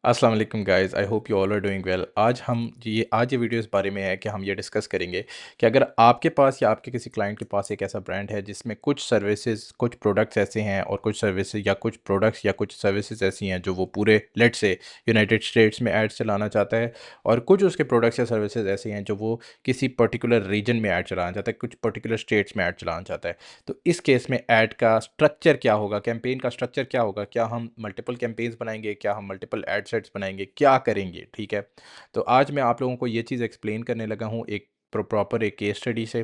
अस्सलाम वालेकुम guys, I hope you all are doing well. आज ये वीडियो इस बारे में है कि हम ये डिस्कस करेंगे कि अगर आपके पास या आपके किसी क्लाइंट के पास एक ऐसा ब्रांड है जिसमें कुछ सर्विसेज कुछ प्रोडक्ट्स ऐसे हैं और कुछ सर्विसेज या कुछ प्रोडक्ट्स या कुछ सर्विसेज ऐसी हैं जो वो पूरे लेट से यूनाइटेड स्टेट्स में एड्स चलाना चाहता है, और कुछ उसके प्रोडक्ट्स या सर्विसेज ऐसी हैं जो वो किसी पर्टिकुलर रीजन में ऐड चलाना चाहता है, कुछ पर्टिकुलर स्टेट्स में ऐड चलाना चाहता है। तो इस केस में ऐड का स्ट्रक्चर क्या होगा, कैंपेन का स्ट्रक्चर क्या होगा, क्या हम मल्टीपल कैंपेन्स बनाएंगे, क्या हम मल्टीपल एड सेट्स बनाएंगे, क्या करेंगे, ठीक है। तो आज मैं आप लोगों को ये चीज़ एक्सप्लेन करने लगा हूँ एक प्रॉपर एक केस स्टडी से।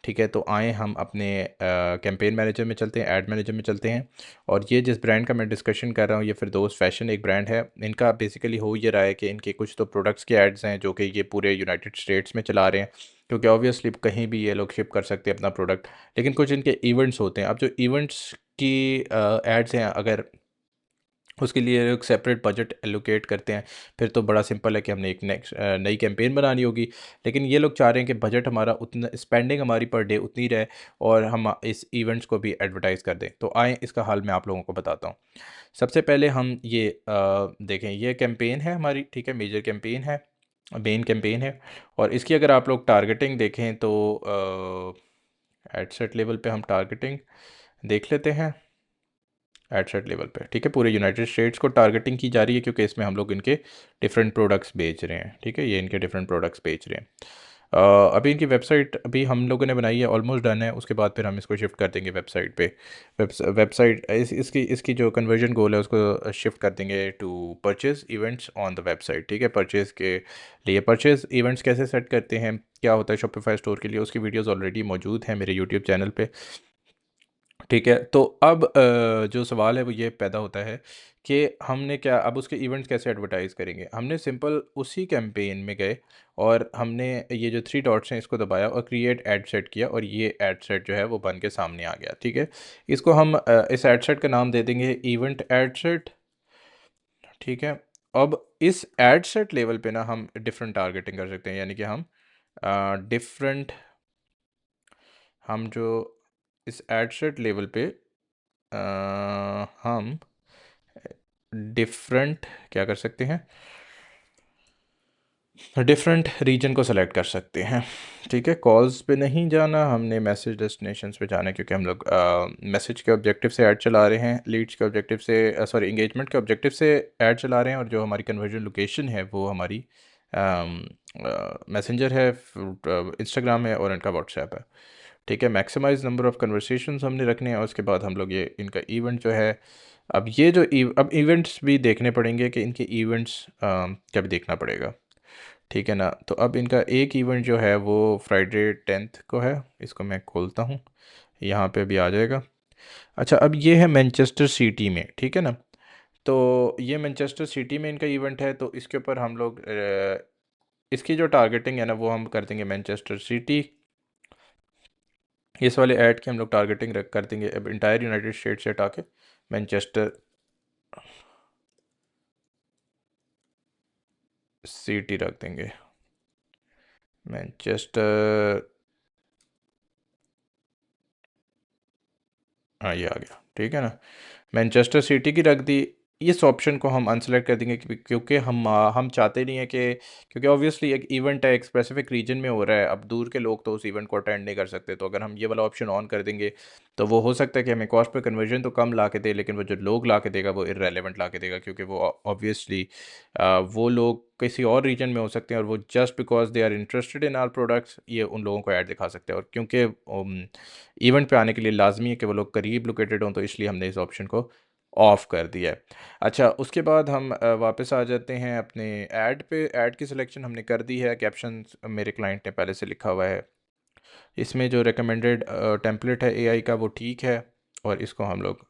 ठीक है, तो आए हम अपने कैंपेन मैनेजर में चलते हैं, ऐड मैनेजर में चलते हैं। और ये जिस ब्रांड का मैं डिस्कशन कर रहा हूँ, ये फिरदौस फैशन एक ब्रांड है। इनका बेसिकली हो ये रहा है कि इनके कुछ तो प्रोडक्ट्स के एड्स हैं जो कि ये पूरे यूनाइटेड स्टेट्स में चला रहे हैं, क्योंकि ऑब्वियसली कहीं भी ये लोग शिप कर सकते हैं अपना प्रोडक्ट। लेकिन कुछ इनके इवेंट्स होते हैं। अब जो इवेंट्स की एड्स हैं, अगर उसके लिए लोग सेपरेट बजट एलोकेट करते हैं, फिर तो बड़ा सिंपल है कि हमने एक नेक्स्ट नई कैंपेन बनानी होगी। लेकिन ये लोग चाह रहे हैं कि बजट हमारा उतना, स्पेंडिंग हमारी पर डे उतनी रहे और हम इस इवेंट्स को भी एडवर्टाइज़ कर दें। तो आए इसका हल मैं आप लोगों को बताता हूँ। सबसे पहले हम ये देखें, ये कैंपेन है हमारी, ठीक है, मेजर कैंपेन है, मेन कैंपेन है। और इसकी अगर आप लोग टारगेटिंग देखें तो एड सेट लेवल पे हम टारगेटिंग देख लेते हैं। एड सेट लेवल पे, ठीक है, पूरे यूनाइटेड स्टेट्स को टारगेटिंग की जा रही है, क्योंकि इसमें हम लोग इनके डिफरेंट प्रोडक्ट्स बेच रहे हैं। ठीक है, ये इनके डिफरेंट प्रोडक्ट्स बेच रहे हैं। अभी इनकी वेबसाइट अभी हम लोगों ने बनाई है, ऑलमोस्ट डन है। उसके बाद फिर हम इसको शिफ्ट कर देंगे वेबसाइट पे। वेबसाइट इसकी इसकी जो कन्वर्जन गोल है उसको शिफ्ट कर देंगे to purchase events on the website. ठीक है, परचेज के लिए परचेज इवेंट्स कैसे सेट करते हैं, क्या होता है शॉपिफाई स्टोर के लिए, उसकी वीडियोज़ ऑलरेडी मौजूद हैं मेरे यूट्यूब चैनल पे। ठीक है, तो अब जो सवाल है वो ये पैदा होता है कि हमने क्या, अब उसके इवेंट्स कैसे एडवर्टाइज़ करेंगे। हमने सिंपल उसी कैंपेन में गए और हमने ये जो थ्री डॉट्स हैं इसको दबाया और क्रिएट एड सेट किया, और ये एड सेट जो है वो बन के सामने आ गया। ठीक है, इसको हम इस एड सेट का नाम दे देंगे इवेंट एड सेट। ठीक है, अब इस एड सेट लेवल पे ना हम डिफरेंट टारगेटिंग कर सकते हैं, यानी कि डिफरेंट हम जो इस एड सेट लेवल पे हम डिफरेंट क्या कर सकते हैं, डिफरेंट रीजन को सेलेक्ट कर सकते हैं। ठीक है, कॉल्स पे नहीं जाना, हमने मैसेज डेस्टिनेशंस पे जाना है, क्योंकि हम लोग मैसेज के ऑब्जेक्टिव से ऐड चला रहे हैं, लीड्स के ऑब्जेक्टिव से, सॉरी, इंगेजमेंट के ऑब्जेक्टिव से ऐड चला रहे हैं। और जो हमारी कन्वर्जन लोकेशन है वो हमारी मैसेंजर है, इंस्टाग्राम है और इनका व्हाट्सएप है। ठीक है, मैक्सिमाइज नंबर ऑफ़ कन्वर्सेशंस हमने रखने हैं, और उसके बाद हम लोग ये इनका इवेंट जो है, अब ये जो अब इवेंट्स भी देखने पड़ेंगे कि इनके इवेंट्स क्या भी देखना पड़ेगा। ठीक है ना, तो अब इनका एक इवेंट जो है वो फ्राइडे 10th को है। इसको मैं खोलता हूँ, यहाँ पे भी आ जाएगा। अच्छा, अब ये है मैनचेस्टर सिटी में, ठीक है ना। तो ये मैनचेस्टर सिटी में इनका इवेंट है, तो इसके ऊपर हम लोग इसकी जो टारगेटिंग है ना वो हम कर देंगे मैनचेस्टर सिटी। इस वाले ऐड की हम लोग टारगेटिंग रख कर देंगे अब इंटायर यूनाइटेड स्टेट से हटा के मैनचेस्टर सिटी रख देंगे। मैनचेस्टर, हाँ ये आ गया, ठीक है ना। मैनचेस्टर सिटी की रख दी। इस ऑप्शन को हम अनसेलेक्ट कर देंगे, क्योंकि हम चाहते नहीं है कि, क्योंकि ऑब्वियसली एक इवेंट है, एक स्पेसिफिक रीजन में हो रहा है, अब दूर के लोग तो उस इवेंट को अटेंड नहीं कर सकते। तो अगर हम ये वाला ऑप्शन ऑन कर देंगे तो वो हो सकता है कि हमें कॉस्ट पे कन्वर्जन तो कम ला के दे, लेकिन वो जो लोग ला के देगा वो इररेलेवेंट ला के देगा, क्योंकि वो ऑब्वियसली वो लोग किसी और रीजन में हो सकते हैं और वो just because they are interested in our products ये उन लोगों को ऐड दिखा सकते हैं। और क्योंकि इवेंट पे आने के लिए लाजमी है कि वो लोग करीब लोकेटेड हों, तो इसलिए हमने इस ऑप्शन को ऑफ़ कर दिया है। अच्छा, उसके बाद हम वापस आ जाते हैं अपने ऐड पे। ऐड की सिलेक्शन हमने कर दी है, कैप्शन मेरे क्लाइंट ने पहले से लिखा हुआ है। इसमें जो रिकमेंडेड टेम्पलेट है एआई का वो ठीक है, और इसको हम लोग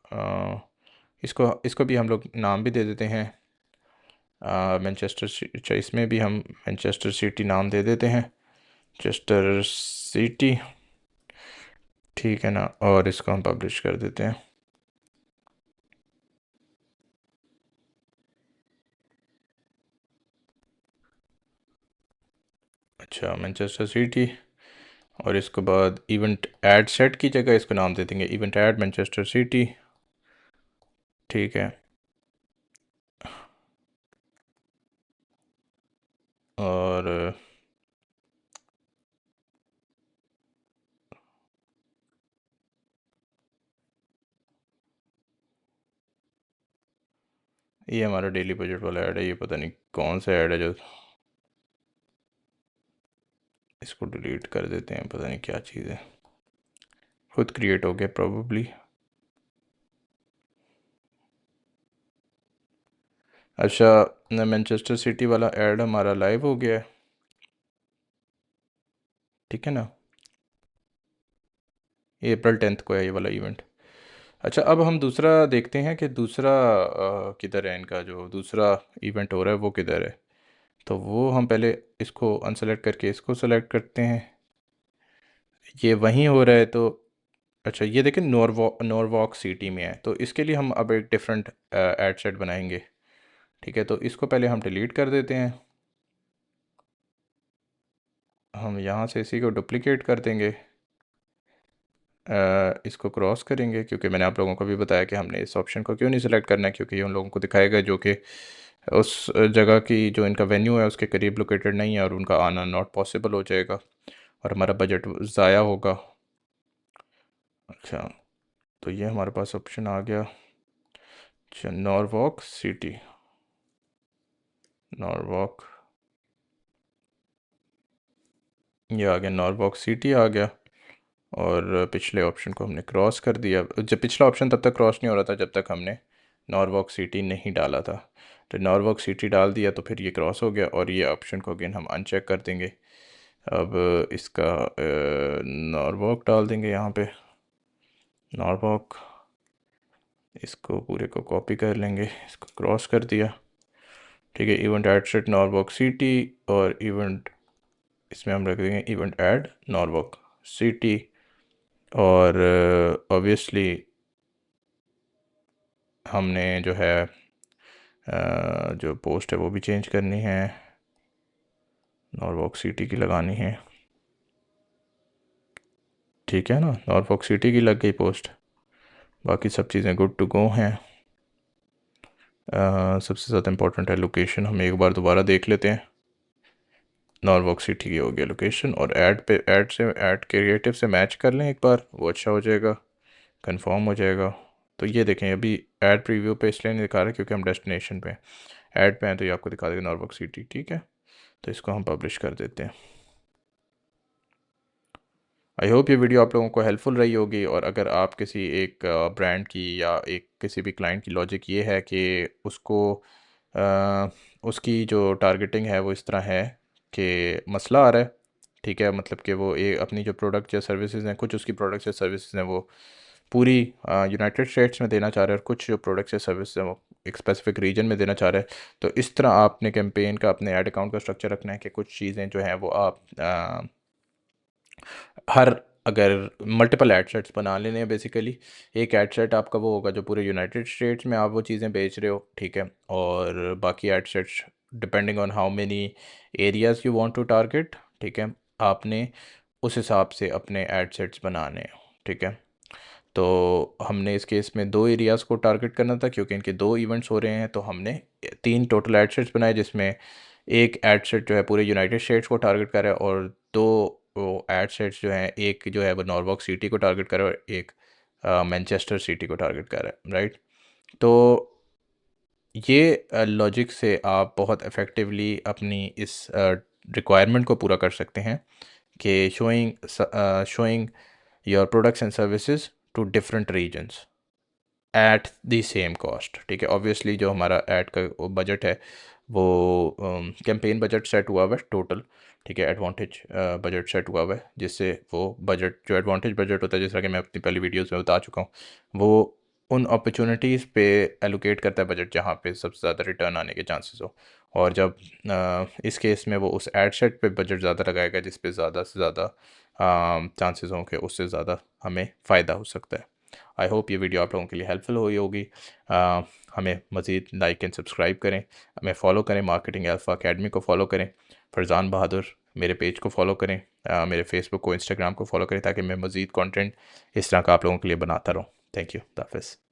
इसको इसको भी हम लोग नाम भी दे देते हैं मैनचेस्टर। अच्छा, इसमें भी हम मैनचेस्टर सिटी नाम दे देते हैं, चेस्टर सिटी। ठीक है ना, और इसको हम पब्लिश कर देते हैं। अच्छा, मैनचेस्टर सिटी, और इसके बाद इवेंट ऐड सेट की जगह इसको नाम दे देंगे इवेंट ऐड मैनचेस्टर सिटी। ठीक है, और ये हमारा डेली बजट वाला ऐड है, ये पता नहीं कौन सा ऐड है जो, इसको डिलीट कर देते हैं, पता नहीं क्या चीज़ है, खुद क्रिएट हो गया प्रॉब्ली। अच्छा, मैनचेस्टर सिटी वाला ऐड हमारा लाइव हो गया है, ठीक है ना, ये April 10 को है ये वाला इवेंट। अच्छा, अब हम दूसरा देखते हैं कि दूसरा किधर है, इनका जो दूसरा इवेंट हो रहा है वो किधर है। तो वो हम पहले इसको अनसेलेक्ट करके इसको सेलेक्ट करते हैं, ये वहीं हो रहा है तो। अच्छा, ये देखें नॉरवॉक सिटी में है, तो इसके लिए हम अब एक डिफरेंट ऐड सेट बनाएंगे, ठीक है। तो इसको पहले हम डिलीट कर देते हैं, हम यहाँ से इसी को डुप्लिकेट कर देंगे, इसको क्रॉस करेंगे, क्योंकि मैंने आप लोगों को भी बताया कि हमने इस ऑप्शन को क्यों नहीं सिलेक्ट करना है, क्योंकि ये उन लोगों को दिखाएगा जो कि उस जगह की जो इनका वेन्यू है उसके करीब लोकेटेड नहीं है, और उनका आना नॉट पॉसिबल हो जाएगा और हमारा बजट ज़ाया होगा। अच्छा, तो ये हमारे पास ऑप्शन आ गया। अच्छा, नॉरवॉक सिटी, नॉरवॉक, ये आ गया, नॉरवॉक सिटी आ गया। और पिछले ऑप्शन को हमने क्रॉस कर दिया, जब पिछला ऑप्शन तब तक क्रॉस नहीं हो रहा था जब तक हमने नॉरवॉक सिटी नहीं डाला था। तो नॉरवॉक सिटी डाल दिया तो फिर ये क्रॉस हो गया, और ये ऑप्शन को अगेन हम अनचेक कर देंगे। अब इसका नॉरवॉक डाल देंगे यहाँ पे, नॉरवॉक, इसको पूरे को कॉपी कर लेंगे, इसको क्रॉस कर दिया, ठीक है। Event add set Norwalk city, और इवेंट इसमें हम रख देंगे इवेंट ऐड नॉरवॉक सिटी। और ऑब्वियसली हमने जो है जो पोस्ट है वो भी चेंज करनी है, नॉरवॉक सिटी की लगानी है, ठीक है ना, नॉरवॉक सिटी की लग गई पोस्ट, बाकी सब चीज़ें गुड टू गो हैं। सबसे ज़्यादा इम्पोर्टेंट है लोकेशन, हम एक बार दोबारा देख लेते हैं, नॉरवॉक सिटी की हो गया लोकेशन, और ऐड क्रिएटिव से मैच कर लें एक बार, वो अच्छा हो जाएगा, कंफर्म हो जाएगा। तो ये देखें, अभी ऐड प्रीव्यू पे इसलिए नहीं दिखा रहा क्योंकि हम डेस्टिनेशन पे हैं, ऐड पे हैं तो ये आपको दिखा देगा नॉरवॉक सिटी, ठीक है। तो इसको हम पब्लिश कर देते हैं। आई होप ये वीडियो आप लोगों को हेल्पफुल रही होगी, और अगर आप किसी एक ब्रांड की या एक किसी भी क्लाइंट की लॉजिक ये है कि उसको अ, उसकी जो टारगेटिंग है वो इस तरह है कि मसला आ रहा है, ठीक है, मतलब कि वो अपनी जो प्रोडक्ट या सर्विसेज हैं, कुछ उसकी प्रोडक्ट्स या सर्विसेज हैं वो पूरी यूनाइटेड स्टेट्स में देना चाह रहे हैं, और कुछ जो प्रोडक्ट्स या सर्विस हैं वो एक स्पेसिफिक रीजन में देना चाह रहे हैं। तो इस तरह आपने कैंपेन का, अपने ऐड अकाउंट का स्ट्रक्चर रखना है कि कुछ चीज़ें जो हैं वो आप हर अगर मल्टीपल एड सेट्स बना लेने हैं बेसिकली, एक एड सेट आपका वो होगा जो पूरे यूनाइटेड स्टेट्स में आप वो चीज़ें बेच रहे हो, ठीक है, और बाकी ad sets depending on how many areas you want to target, ठीक है, आपने उस हिसाब से अपने एड सेट्स बनाने हैं, ठीक है। तो हमने इस केस में दो एरियाज़ को टारगेट करना था क्योंकि इनके दो इवेंट्स हो रहे हैं, तो हमने तीन टोटल एड सेट्स बनाए, जिसमें एक एड सेट जो है पूरे यूनाइटेड स्टेट्स को टारगेट कर रहा है, और दो वो एड सेट्स जो हैं, एक जो है वो नॉर्वॉक सिटी को टारगेट कर रहा है और एक मैनचेस्टर सिटी को टारगेट कर रहा है, राइट। तो ये लॉजिक से आप बहुत इफ़ेक्टिवली अपनी इस रिक्वायरमेंट को पूरा कर सकते हैं कि showing your products and services to different regions at the same cost, ठीक है। ऑब्वियसली जो हमारा ऐड का बजट है वो कैंपेन बजट सेट हुआ हुआ है टोटल, ठीक है, एडवांटेज बजट सेट हुआ हुआ है, जिससे वो बजट जो एडवांटेज बजट होता है, जैसा कि मैं अपनी पहली वीडियोस में बता चुका हूँ, वो उन अपॉर्चुनिटीज़ पे एलोकेट करता है बजट जहाँ पे सबसे ज़्यादा रिटर्न आने के चांसेस हो। और जब इस केस में वो उस एड सेट पे बजट ज़्यादा लगाएगा जिस पे ज़्यादा से ज़्यादा चांसेस हों कि उससे ज़्यादा हमें फ़ायदा हो सकता है। आई होप ये वीडियो आप लोगों के लिए हेल्पफुल हुई होगी। हमें मज़ीद लाइक एंड सब्सक्राइब करें, हमें फ़ॉलो करें, मार्केटिंग अल्फ़ा अकेडमी को फ़ॉलो करें, फरजान बहादुर मेरे पेज को फ़ॉलो करें, मेरे फेसबुक को, इंस्टाग्राम को फ़ॉलो करें, ताकि मैं मज़ीद कंटेंट इस तरह का आप लोगों के लिए बनाता रहूँ। थैंक यू, हाफ़िज़।